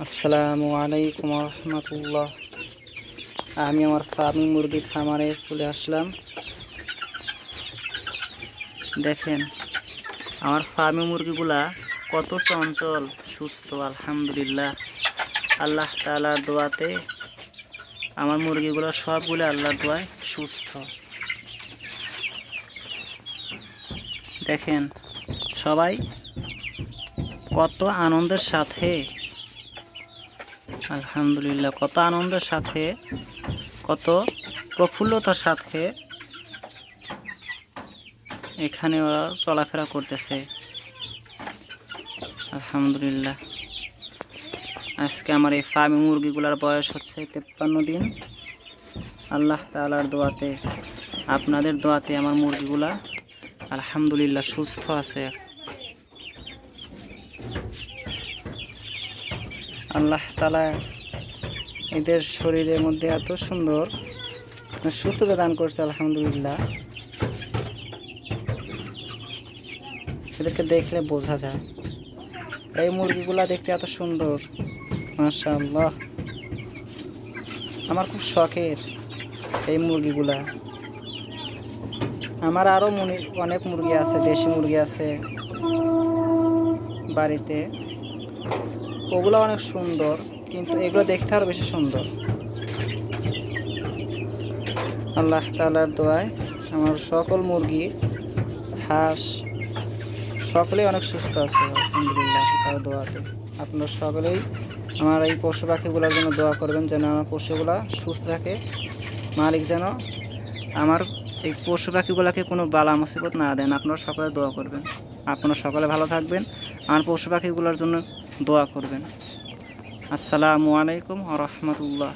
আসসালামু আলাইকুম রহমতুল্লাহ। আমি আমার ফার্মিং মুরগির খামারে চলে আসলাম। দেখেন আমার ফার্মিং মুরগিগুলা কত চঞ্চল সুস্থ। আলহামদুলিল্লাহ, আল্লাহ তাআলার দোয়াতে আমার মুরগিগুলো সবগুলো আল্লাহর দোয়ায় সুস্থ। দেখেন সবাই কত আনন্দের সাথে, আলহামদুলিল্লাহ, কত আনন্দের সাথে, কত প্রফুল্লতার সাথে এখানে ওরা চলাফেরা করতেছে। আলহামদুলিল্লাহ, আজকে আমার এই ফার্মিং মুরগিগুলোর বয়স হচ্ছে 53 দিন। আল্লাহ তাআলার দোয়াতে, আপনাদের দোয়াতে আমার মুরগিগুলা আলহামদুলিল্লাহ সুস্থ আছে। আল্লাহ তাআলা এদের শরীরের মধ্যে এত সুন্দর সুস্থতা দান করছে। আলহামদুলিল্লাহ, এদেরকে দেখলে বোঝা যায়। এই মুরগিগুলা দেখতে এত সুন্দর, মাশাআল্লাহ। আমার খুব শখের এই মুরগিগুলা। আমার আরও অনেক মুরগি আছে, দেশি মুরগি আছে বাড়িতে, ওগুলো অনেক সুন্দর, কিন্তু এগুলো দেখতে আরও বেশি সুন্দর। আল্লাহ তাআলার দোয়ায় আমার সকল মুরগি, হাঁস সকলেই অনেক সুস্থ আছে। আলহামদুলিল্লাহ, তার দোয়াতে আপনারা সকলেই আমার এই পশু পাখিগুলোর জন্য দোয়া করবেন, যেন আমার পশুগুলা সুস্থ থাকে। মালিক যেন আমার এই পশু পাখিগুলোকে কোনো বালা মুসিবত না দেন। আপনারা সকলে দোয়া করবেন। আপনারা সকলে ভালো থাকবেন, আমার পশু পাখিগুলোর জন্য দোয়া করবেন। আসসালামু আলাইকুম ওয়া রাহমাতুল্লাহ।